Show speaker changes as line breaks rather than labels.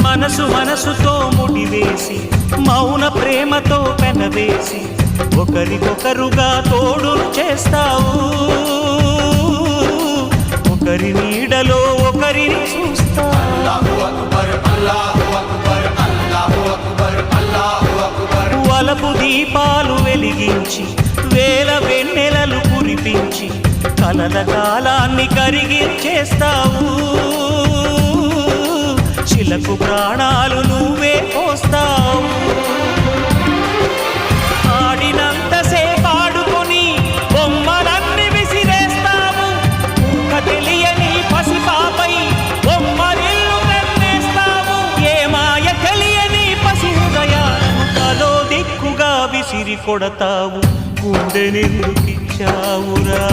మనసు మనసుతో ముడివేసి మౌన ప్రేమతో పెనవేసి ఒకరికొకరుగా తోడును చేస్తావు. ఒకరి నీడలో ఒకరిని చూస్తావు. వలపు దీపాలు వెలిగించి వేల వెన్నెలలు కురిపించి కలల కాలాన్ని కరిగించేస్తావు. శిలకు ప్రాణాలు నువ్వే పోస్తావు. ఆడినంతసేపు ఆడుకొని బొమ్మలన్నీ విసిరేస్తావు. ఊహ తెలియని పసిపాపై బొమ్మరిల్లు వెన్నేస్తావు. ఏ మాయ తెలియని పసి హృదయాలను తలో దిక్కుగా విసిరి కొడతావు. గుండెనెందుకిచ్చావురా?